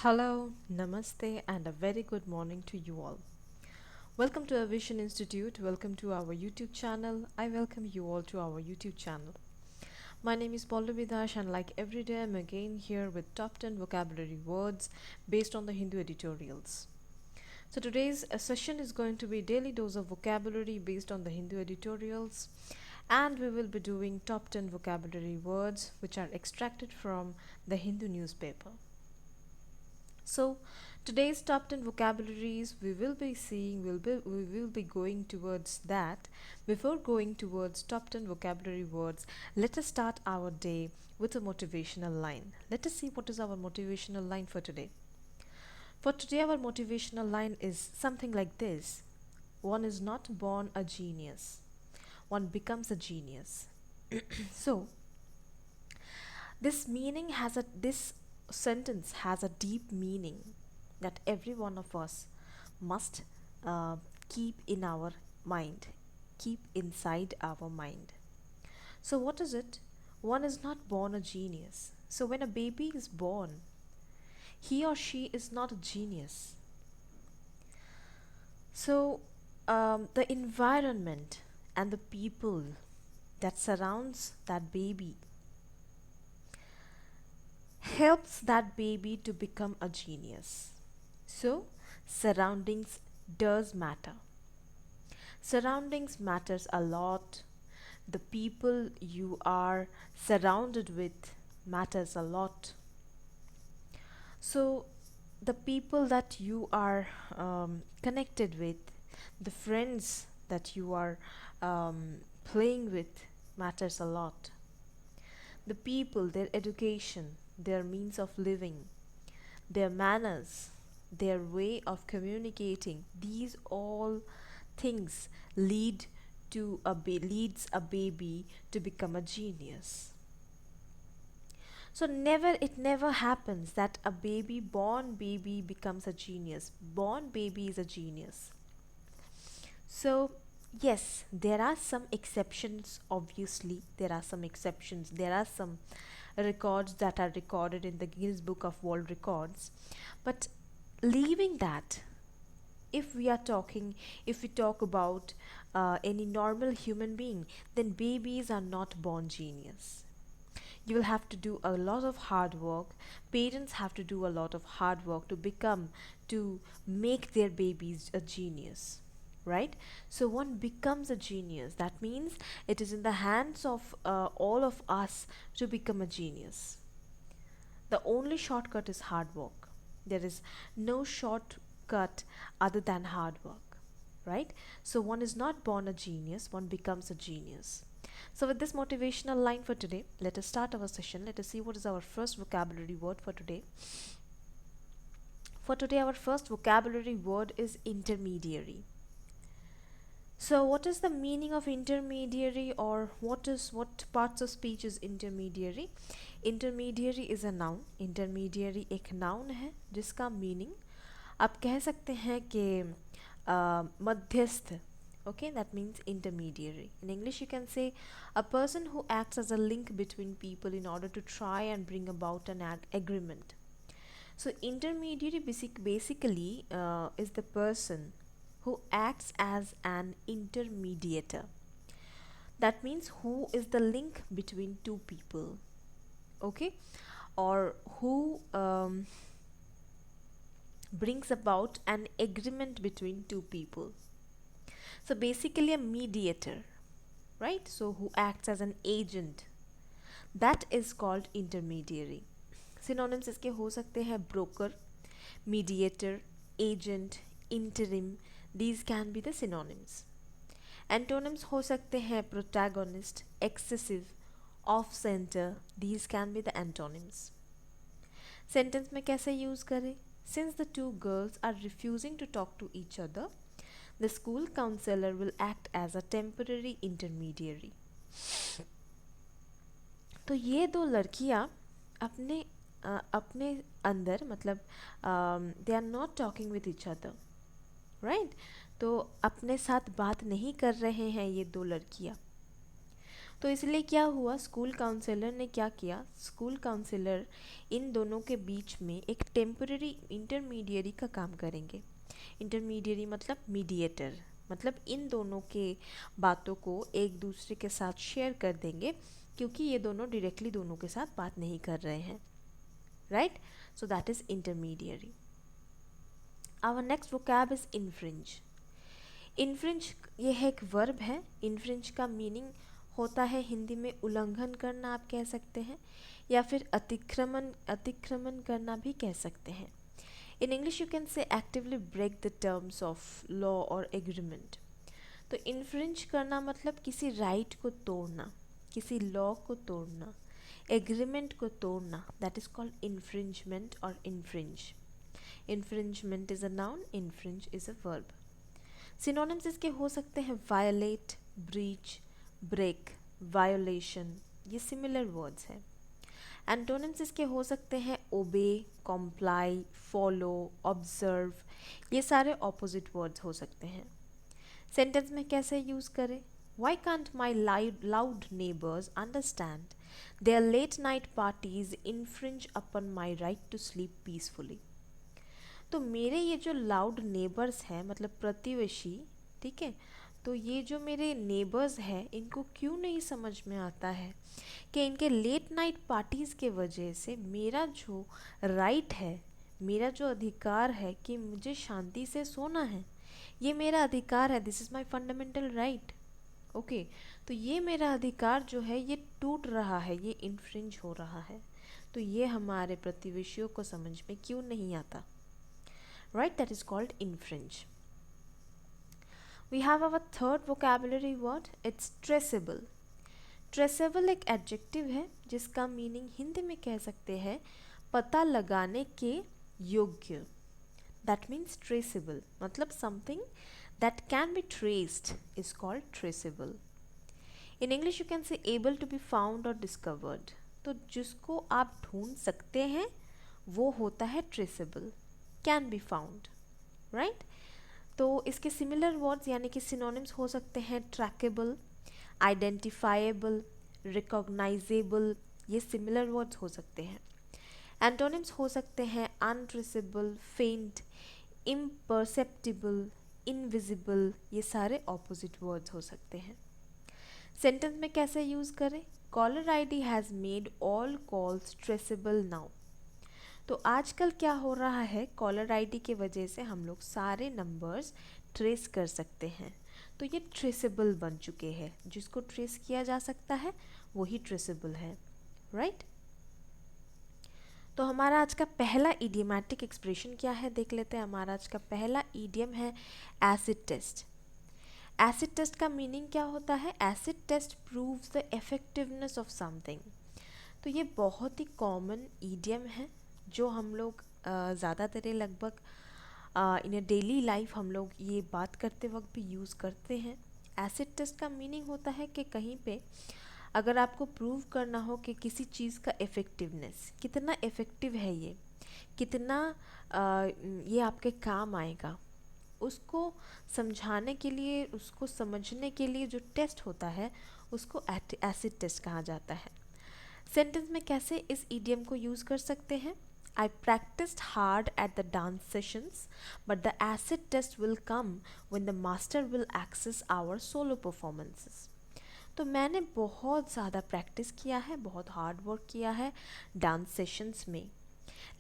Hello, namaste, and a very good morning to you all. Welcome to Vision Institute. Welcome to our YouTube channel. I welcome you all to our YouTube channel. My name is Pallavi Dash, and like every day, I'm again here with top 10 vocabulary words based on the Hindu editorials. So today's session is going to be daily dose of vocabulary based on the Hindu editorials, and we will be doing top 10 vocabulary words which are extracted from the Hindu newspaper. So today's top 10 vocabularies we will be seeing we will be going towards that. Before going towards top 10 vocabulary words, let us start our day with a motivational line. Let us see what is our motivational line for today. For today our motivational line is something like this. One is not born a genius. One becomes a genius. So this sentence has a deep meaning that every one of us must uh, keep in our mind, keep inside our mind. So what is it? One is not born a genius. So when a baby is born, he or she is not a genius. So the environment and the people that surrounds that baby helps that baby to become a genius. So surroundings does matter. Surroundings matters a lot. The people you are surrounded with matters a lot. So the people that you are connected with, the friends that you are playing with matters a lot. The people, their education, their means of living, their manners, their way of communicating, these all things leads a baby to become a genius. So never happens that a born baby becomes a genius. Born baby is a genius. So yes, there are some exceptions. Obviously there are some exceptions. There are some records that are recorded in the Guinness Book of World Records. But leaving that, if we are talking if we talk about any normal human being, then babies are not born genius. You will have to do a lot of hard work. Parents have to do a lot of hard work to make their babies a genius, right? So one becomes a genius. That means it is in the hands of all of us to become a genius. The only shortcut is hard work. There is no shortcut other than hard work, right? So one is not born a genius, one becomes a genius. So with this motivational line for today, let us start our session. Let us see what is our first vocabulary word for today. For today, our first vocabulary word is intermediary. So what is the meaning of intermediary, or what parts of speech is intermediary? Intermediary is a noun. Intermediary एक noun है जिसका meaning आप कह सकते हैं कि मध्यस्थ. Okay, that means intermediary. In English you can say a person who acts as a link between people in order to try and bring about an agreement. So intermediary basically is the person who acts as an intermediator. That means who is the link between two people, okay, or who brings about an agreement between two people. So basically a mediator, right? So who acts as an agent, that is called intermediary. Synonyms इसके हो सकते हैं broker, mediator, agent, interim. These can be the synonyms. Antonyms हो सकते हैं protagonist, excessive, off center. These can be the antonyms. Sentence में कैसे use करें? Since the two girls are refusing to talk to each other, the school counselor will act as a temporary intermediary. तो ये दो लड़कियां अपने अंदर मतलब they are not talking with each other, right? तो अपने साथ बात नहीं कर रहे हैं ये दो लड़कियां, तो इसलिए क्या हुआ, स्कूल काउंसलर ने क्या किया, स्कूल काउंसलर इन दोनों के बीच में एक टेम्पररी इंटरमीडियरी का काम करेंगे। इंटरमीडियरी मतलब मीडिएटर, मतलब इन दोनों के बातों को एक दूसरे के साथ शेयर कर देंगे, क्योंकि ये दोनों डायरेक्टली दोनों के साथ बात नहीं कर रहे हैं, right. So that is intermediary. Our next vocab is infringe. Infringe ये है एक वर्ब है। इन्फ्रिंज का मीनिंग होता है हिंदी में उल्लंघन करना, आप कह सकते हैं, या फिर अतिक्रमण करना भी कह सकते हैं। In English you can say actively break the terms of law और एग्रीमेंट। तो इन्फ्रिंज करना मतलब किसी राइट को तोड़ना, किसी लॉ को तोड़ना, एग्रीमेंट को तोड़ना, दैट इज कॉल्ड इन्फ्रिंजमेंट और infringe. Infringement is a noun, infringe is a verb. Synonyms इसके हो सकते हैं वायलेट, ब्रीच, ब्रेक, वायोलेशन, ये सिमिलर वर्ड्स हैं। एंटोनिम्स इसके हो सकते हैं ओबे, कॉम्प्लाई, फॉलो, ऑब्जर्व, ये सारे ऑपोजिट वर्ड्स हो सकते हैं। सेंटेंस में कैसे यूज़ करें? Why can't my loud neighbors understand their late night parties infringe upon my right to sleep peacefully? तो मेरे ये जो लाउड नेबर्स हैं, मतलब प्रतिवेशी, ठीक है, तो ये जो मेरे नेबर्स हैं, इनको क्यों नहीं समझ में आता है कि इनके लेट नाइट पार्टीज़ के वजह से मेरा जो राइट है, मेरा जो अधिकार है कि मुझे शांति से सोना है, ये मेरा अधिकार है, this is my fundamental right. Okay, तो ये मेरा अधिकार जो है ये टूट रहा है, ये इन्फ्रिंज हो रहा है, तो ये हमारे प्रतिवेशियों को समझ में क्यों नहीं आता, right? That is called infringe. We have our third vocabulary word, it's traceable. Traceable एक एडजेक्टिव है जिसका मीनिंग हिंदी में कह सकते हैं पता लगाने के योग्य। That means traceable, मतलब something that can be traced is called traceable. In English you can say able to be found or discovered. तो जिसको आप ढूंढ सकते हैं वो होता है traceable, can be found, right? तो इसके सिमिलर वर्ड्स यानी कि सिनोनिम्स हो सकते हैं ट्रैकेबल, आइडेंटिफाएबल, रिकॉग्नाइजेबल, ये सिमिलर वर्ड्स हो सकते हैं। एंटोनिम्स हो सकते हैं अनट्रेसेबल, फेंट, इम्परसेप्टिबल, इनविजिबल, ये सारे ऑपोजिट वर्ड्स हो सकते हैं। सेंटेंस में कैसे यूज़ करें? Caller ID has made all calls traceable now. तो आजकल क्या हो रहा है, कॉलर आईडी के वजह से हम लोग सारे नंबर्स ट्रेस कर सकते हैं, तो ये ट्रेसेबल बन चुके हैं। जिसको ट्रेस किया जा सकता है वही ट्रेसेबल है, राइट? तो हमारा आज का पहला इडियमेटिक एक्सप्रेशन क्या है देख लेते हैं। हमारा आज का पहला इडियम है एसिड टेस्ट। एसिड टेस्ट का मीनिंग क्या होता है? Acid test proves the effectiveness of something. तो ये बहुत ही कॉमन इडियम है जो हम लोग ज़्यादातर लगभग इन अ डेली लाइफ हम लोग ये बात करते वक्त भी यूज़ करते हैं। एसिड टेस्ट का मीनिंग होता है कि कहीं पे अगर आपको प्रूव करना हो कि किसी चीज़ का इफ़ेक्टिवनेस कितना इफ़ेक्टिव है, ये कितना ये आपके काम आएगा, उसको समझाने के लिए, उसको समझने के लिए जो टेस्ट होता है उसको एसिड टेस्ट कहा जाता है। सेंटेंस में कैसे इस इडियम को यूज़ कर सकते हैं? I practiced hard at the dance sessions, but the acid test will come when the master will access our solo performances. तो मैंने बहुत ज़्यादा प्रैक्टिस किया है, बहुत हार्ड वर्क किया है डांस सेशंस में,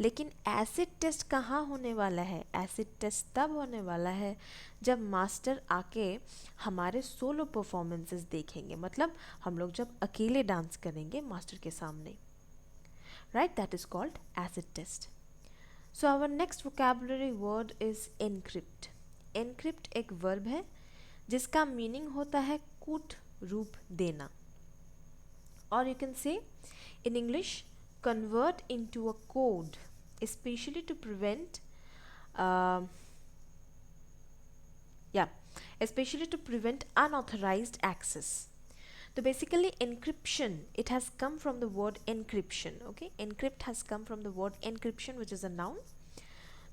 लेकिन एसिड टेस्ट कहाँ होने वाला है? एसिड टेस्ट तब होने वाला है जब मास्टर आके हमारे सोलो परफॉर्मेंसेस देखेंगे, मतलब हम लोग जब अकेले डांस करेंगे मास्टर के सामने, right? That is called acid test. So our next vocabulary word is encrypt. Encrypt एक verb है जिसका meaning होता है कूट रूप देना, और you can say in English convert into a code, especially to prevent especially to prevent unauthorized access. So basically encryption, it has come from the word encryption, okay? Encrypt has come from the word encryption which is a noun.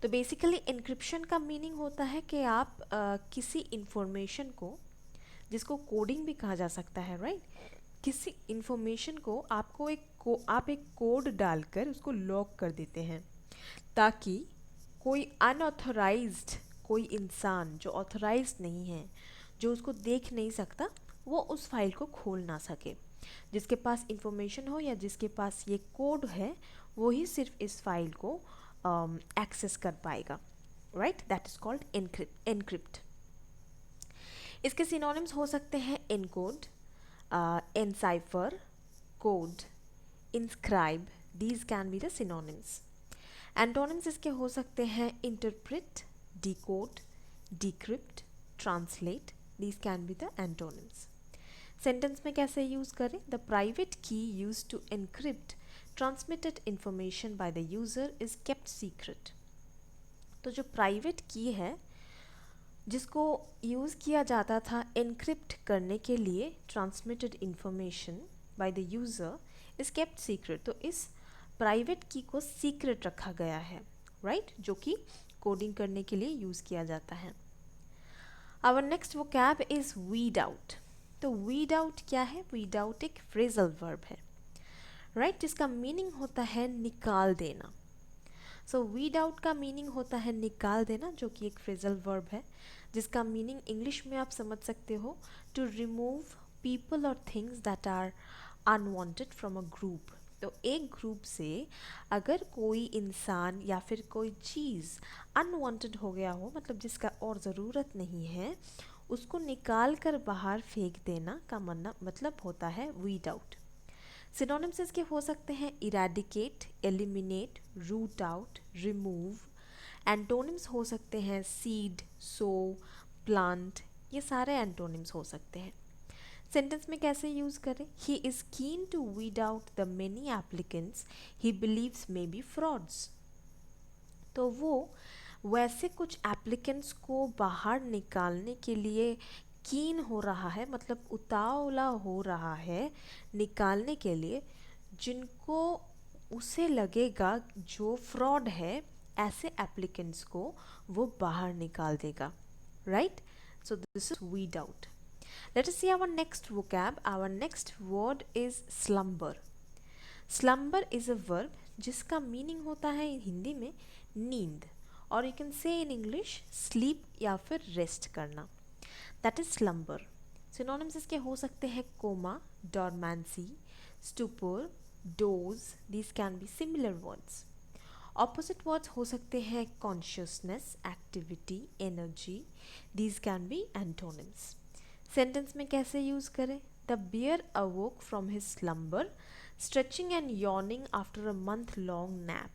तो basically encryption का meaning होता है कि आप किसी information को, जिसको coding भी कहा जा सकता है, राइट? किसी इंफॉर्मेशन को आप एक कोड डालकर उसको लॉक कर देते हैं, ताकि कोई अनऑथराइज्ड, कोई इंसान जो ऑथराइज्ड नहीं है, जो उसको देख नहीं सकता, वो उस फाइल को खोल ना सके। जिसके पास इंफॉर्मेशन हो या जिसके पास ये कोड है, वो ही सिर्फ इस फाइल को एक्सेस कर पाएगा। Right, that is called encrypt. इसके सिनोनिम्स हो सकते हैं encode, encipher, code, inscribe. These can be the synonyms. Antonyms इसके हो सकते हैं interpret, decode, decrypt, translate. These can be the antonyms. Sentence में कैसे यूज़ करें? The private key used to encrypt transmitted information by the user is kept secret. तो जो private key है जिसको यूज़ किया जाता था encrypt करने के लिए transmitted information by the user is kept secret. तो इस प्राइवेट की को सीक्रेट रखा गया है, राइट, जो कि कोडिंग करने के लिए यूज़ किया जाता है। Our next vocab is weed out. तो वीड आउट क्या है? वीड आउट एक फ्रेजल वर्ब है, राइट, जिसका मीनिंग होता है निकाल देना। सो वीड आउट का मीनिंग होता है निकाल देना, जो कि एक फ्रेजल वर्ब है, जिसका मीनिंग इंग्लिश में आप समझ सकते हो, टू रिमूव पीपल और things that are unwanted from a group. तो एक ग्रुप से अगर कोई इंसान या फिर कोई चीज़ अनवांटेड हो गया हो, मतलब जिसका और ज़रूरत नहीं है, उसको निकाल कर बाहर फेंक देना का मतलब होता है वीड आउट। सिनोनिम्स इसके हो सकते हैं eradicate, eliminate, root out, remove. Antonyms हो सकते हैं सीड, सो, प्लांट। ये सारे एंटोनिम्स हो सकते हैं। सेंटेंस में कैसे यूज़ करें? He is keen to weed out the many applicants he believes may be frauds. तो वो वैसे कुछ एप्लीकेंट्स को बाहर निकालने के लिए कीन हो रहा है, मतलब उतावला हो रहा है निकालने के लिए, जिनको उसे लगेगा जो फ्रॉड है, ऐसे एप्लीकेंट्स को वो बाहर निकाल देगा, right. So this is weed out. Let us see our next vocab. Our next word is slumber. Slumber is a verb जिसका मीनिंग होता है हिंदी में नींद, और यू कैन से इन इंग्लिश स्लीप या फिर रेस्ट करना। That is slumber. सिनोनिम्स इसके हो सकते हैं coma, dormancy, stupor, doze. These can be similar words. Opposite words हो सकते हैं consciousness, activity, energy. These can be antonyms. Sentence में कैसे यूज़ करें? The bear awoke from his slumber, stretching and yawning after a month long nap.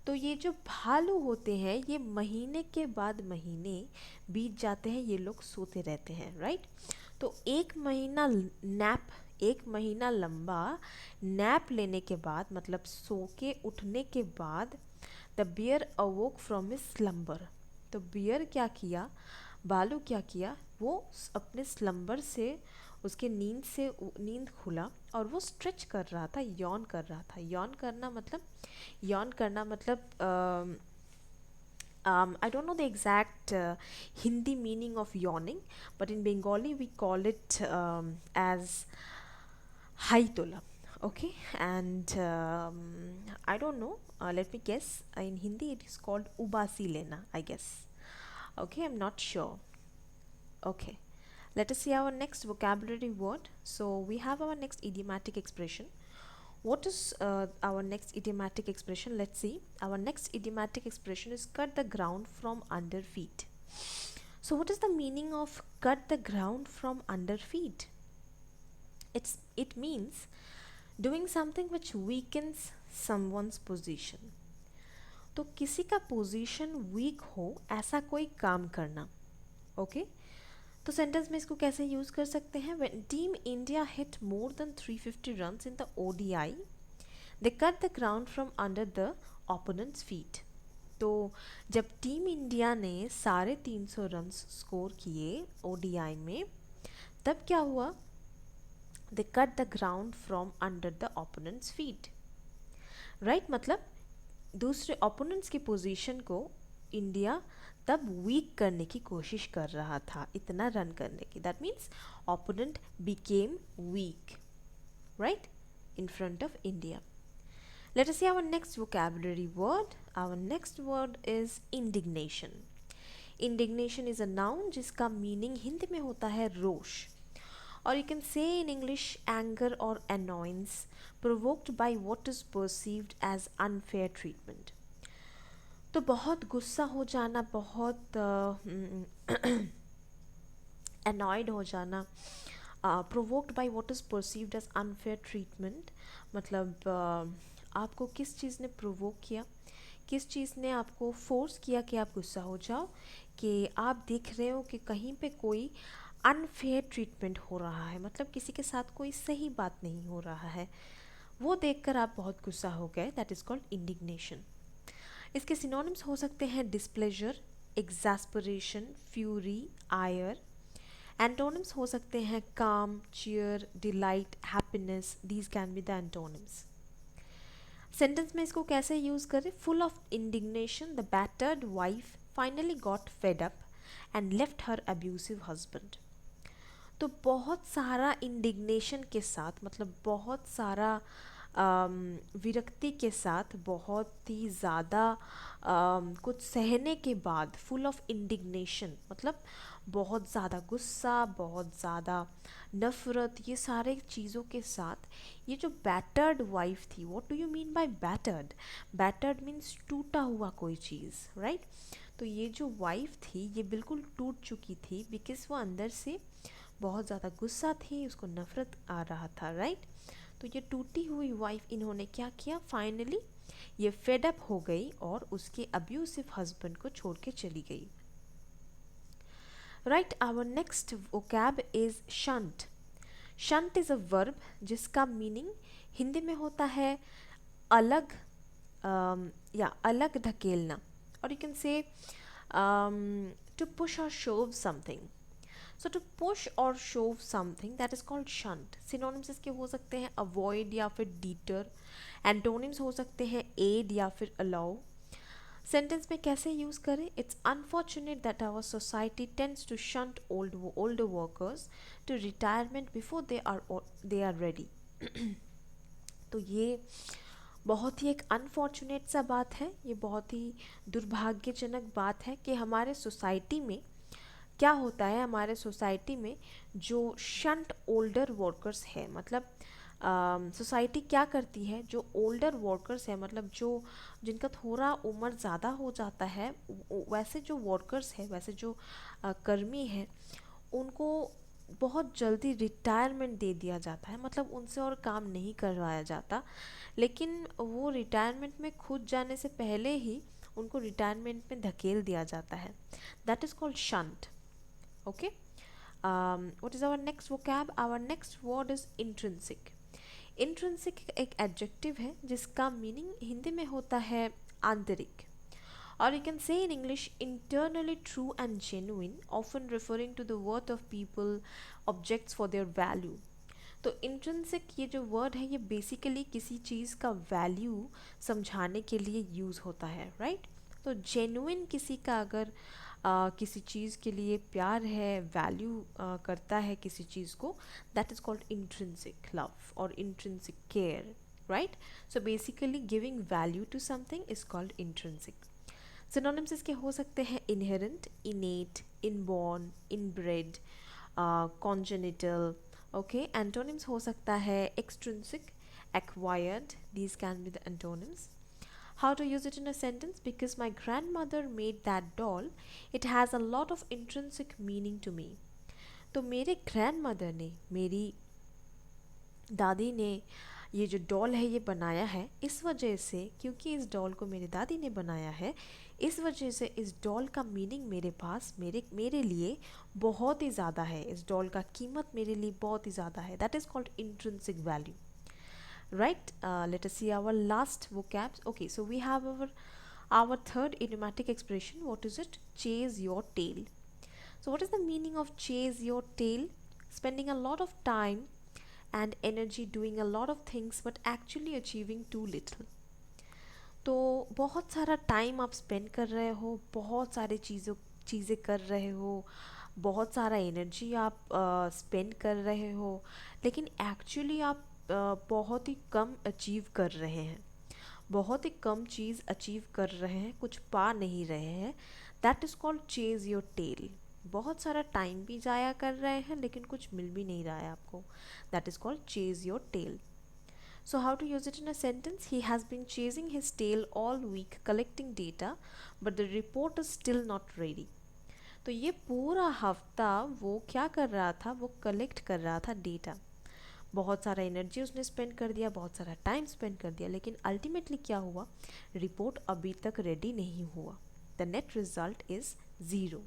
तो ये जो भालू होते हैं, ये महीने के बाद महीने बीत जाते हैं, ये लोग सोते रहते हैं, राइट। तो एक महीना लंबा नैप लेने के बाद, मतलब सो के उठने के बाद, the bear awoke from his slumber. तो बियर क्या किया, भालू क्या किया, वो अपने स्लम्बर से, उसके नींद खुला और वो स्ट्रेच कर रहा था, यॉन कर रहा था। यॉन करना मतलब I don't know the exact Hindi meaning of yawning, but in Bengali we call it as haitola. Okay, and I don't know, let me guess, in Hindi it is called ubasi lena, I guess. Okay, I'm not sure. Okay, let us see our next vocabulary word. So we have our next idiomatic expression. What is our next idiomatic expression? Let's see. Our next idiomatic expression is cut the ground from under feet. So what is the meaning of cut the ground from under feet? It means doing something which weakens someone's position. तो किसी का position week हो, ऐसा कोई काम करना। Okay, तो sentence में इसको कैसे यूज़ कर सकते हैं? When team India hit more than 350 runs in the ODI, they cut the ground from under the opponents' feet. तो जब टीम इंडिया ने 350 रन्स स्कोर किए ODI में, तब क्या हुआ? They cut the ground from under the opponents' feet, right. मतलब दूसरे ओपोनेंट्स की पोजीशन को इंडिया मतलब वीक करने की कोशिश कर रहा था, इतना रन करने की. That means opponent became weak, right, in front of India. Let us see our next vocabulary word. Our next word is indignation. Indignation is a noun जिसका मीनिंग हिंदी में होता है रोष, or you can say in English anger or annoyance provoked by what is perceived as unfair treatment. तो बहुत गुस्सा हो जाना, बहुत annoyed हो जाना, provoked by what is perceived as unfair treatment, मतलब आपको किस चीज़ ने प्रोवोक किया, किस चीज़ ने आपको फोर्स किया कि आप गुस्सा हो जाओ, कि आप देख रहे हो कि कहीं पे कोई अनफेयर ट्रीटमेंट हो रहा है, मतलब किसी के साथ कोई सही बात नहीं हो रहा है, वो देखकर आप बहुत गुस्सा हो गए. That is called indignation. इसके सिनोनिम्स हो सकते हैं displeasure, exasperation, fury, ire. Antonyms हो सकते हैं calm, cheer, delight, happiness. These can be the antonyms. Sentence में इसको कैसे यूज़ करें? Full of indignation the battered wife finally got fed up and left her abusive husband. तो बहुत सारा इंडिग्नेशन के साथ, मतलब बहुत सारा विरक्ति के साथ, बहुत ही ज़्यादा कुछ सहने के बाद, फुल ऑफ इंडिग्नेशन मतलब बहुत ज़्यादा गुस्सा, बहुत ज़्यादा नफ़रत, ये सारे चीज़ों के साथ ये जो बैटर्ड वाइफ थी. What do you mean by battered? Battered means टूटा हुआ कोई चीज़, राइट? तो ये जो वाइफ थी ये बिल्कुल टूट चुकी थी, बिकॉज वो अंदर से बहुत ज़्यादा गुस्सा थी, उसको नफ़रत आ रहा था, राइट? तो ये टूटी हुई वाइफ इन्होंने क्या किया, फाइनली ये फेड अप हो गई और उसके अब्यूसिव हस्बैंड को छोड़ के चली गई. Right, our next vocab is shunt. Shunt is a verb जिसका मीनिंग हिंदी में होता है अलग या अलग धकेलना, और you can say to push और shove something. So to push or shove something, that is called shunt. Synonyms इसके हो सकते हैं avoid या फिर deter. Antonyms हो सकते हैं aid या फिर allow. Sentence में कैसे use करें? It's unfortunate that our society tends to shunt older workers to retirement before they are ready. तो ये बहुत ही एक अनफॉर्चुनेट सा बात है, ये बहुत ही दुर्भाग्यजनक बात है कि हमारे सोसाइटी में क्या होता है, हमारे सोसाइटी में जो शंट ओल्डर वर्कर्स है, मतलब सोसाइटी क्या करती है, जो ओल्डर वर्कर्स है, मतलब जो जिनका थोड़ा उम्र ज़्यादा हो जाता है, वैसे जो वर्कर्स है, वैसे जो कर्मी है, उनको बहुत जल्दी रिटायरमेंट दे दिया जाता है, मतलब उनसे और काम नहीं करवाया जाता, लेकिन वो रिटायरमेंट में खुद जाने से पहले ही उनको रिटायरमेंट में धकेल दिया जाता है. That is called shunt. Okay, what is our next vocab? Our next word is intrinsic. Intrinsic एक adjective है जिसका meaning हिंदी में होता है आंतरिक, or you can say in English internally true and genuine, often referring to the worth of people, objects for their value. तो intrinsic ये जो word है ये basically किसी चीज़ का value समझाने के लिए use होता है, right? तो genuine किसी का अगर किसी चीज़ के लिए प्यार है, वैल्यू करता है किसी चीज़ को, that is called intrinsic love और intrinsic care, right? So basically giving value to something is called intrinsic. Synonyms इसके हो सकते हैं inherent, innate, inborn, inbred, congenital. Okay, antonyms हो सकता है extrinsic, acquired. These can be the antonyms. How to use it in a sentence? Because my grandmother made that doll, it has a lot of intrinsic meaning to me. तो मेरे grandmother ने, मेरी दादी ने ये जो डॉल है ये बनाया है इस वजह से, क्योंकि इस डॉल को मेरी दादी ने बनाया है, इस वजह से इस डॉल का मीनिंग मेरे पास, मेरे लिए बहुत ही ज़्यादा है, इस डॉल का कीमत मेरे लिए बहुत ही ज़्यादा है. That is called intrinsic value. Right, let us see our last vocabs. Okay, so we have our third idiomatic expression. What is it? Chase your tail. So what is the meaning of chase your tail? Spending a lot of time and energy doing a lot of things but actually achieving too little. तो बहुत सारा time आप spend कर रहे हो, बहुत सारी चीज़ें कर रहे हो, बहुत सारा एनर्जी आप स्पेंड कर रहे हो, लेकिन एक्चुअली आप बहुत ही कम अचीव कर रहे हैं, बहुत ही कम चीज़ अचीव कर रहे हैं, कुछ पा नहीं रहे हैं। That is called chase your tail. बहुत सारा टाइम भी जाया कर रहे हैं लेकिन कुछ मिल भी नहीं रहा है आपको। That is called chase your tail. So, how to use it in a sentence? He has been chasing his tail all week collecting data, but the report is still not ready. तो ये पूरा हफ्ता वो क्या कर रहा था, वो कलेक्ट कर रहा था डेटा। बहुत सारा एनर्जी उसने स्पेंड कर दिया, बहुत सारा टाइम स्पेंड कर दिया, लेकिन अल्टीमेटली क्या हुआ, रिपोर्ट अभी तक रेडी नहीं हुआ। The net result is zero.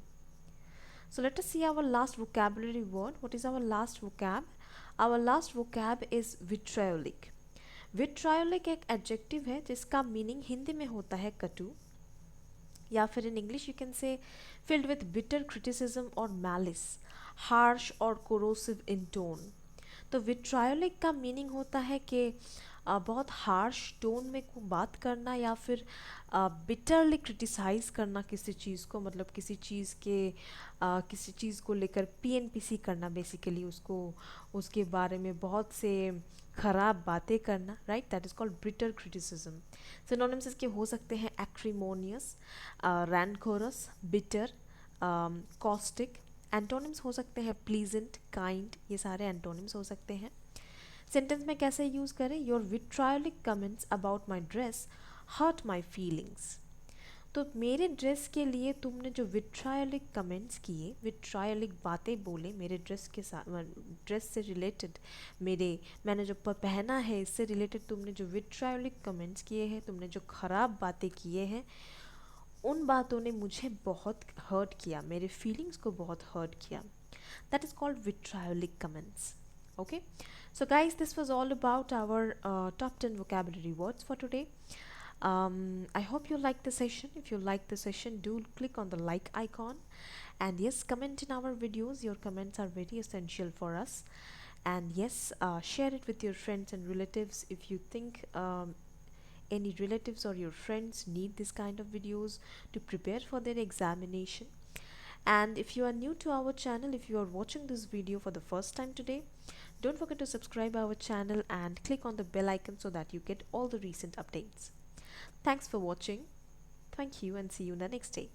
So let us see our last vocabulary word. What is our last vocab? Our last vocab is vitriolic. विट्रायोलिक एक एडजेक्टिव है जिसका मीनिंग हिंदी में होता है कटु, या फिर इन इंग्लिश यू कैन से फिल्ड विथ बिटर क्रिटिसिज्म और मैलिस, हार्श और कोरोसिव इन टोन। तो विट्रायोलिक का मीनिंग होता है कि बहुत हार्श टोन में बात करना, या फिर बिटरली क्रिटिसाइज़ करना किसी चीज़ को, मतलब किसी चीज़ के किसी चीज़ को लेकर पीएनपीसी करना, बेसिकली उसको, उसके बारे में बहुत से ख़राब बातें करना, right. That is called bitter criticism. Synonyms इसके हो सकते हैं एक्रीमोनियस, रैनकोरस, बिटर, कॉस्टिक। एंटोनिम्स हो सकते हैं प्लीजेंट, काइंड, ये सारे एंटोनिम्स हो सकते हैं। सेंटेंस में कैसे यूज़ करें? Your vitriolic comments about my dress hurt my feelings. तो मेरे ड्रेस के लिए तुमने जो विट्रायोलिक कमेंट्स किए, विट्रायोलिक बातें बोले मेरे ड्रेस के साथ, ड्रेस से रिलेटेड, मैंने जो पहना है इससे रिलेटेड तुमने जो विट्रायोलिक कमेंट्स किए हैं, तुमने जो ख़राब बातें किए हैं, उन बातों ने मुझे बहुत हर्ट किया, मेरे फीलिंग्स को बहुत हर्ट किया. That is called vitriolic comments. Okay, so guys, this was all about our top 10 vocabulary words for today. I hope you liked the session. If you liked the session, do click on the like icon, and yes, comment in our videos. Your comments are very essential for us. And yes, share it with your friends and relatives if you think any relatives or your friends need this kind of videos to prepare for their examination. And if you are new to our channel, if you are watching this video for the first time today, don't forget to subscribe our channel and click on the bell icon so that you get all the recent updates. Thanks for watching. Thank you, and see you in the next day.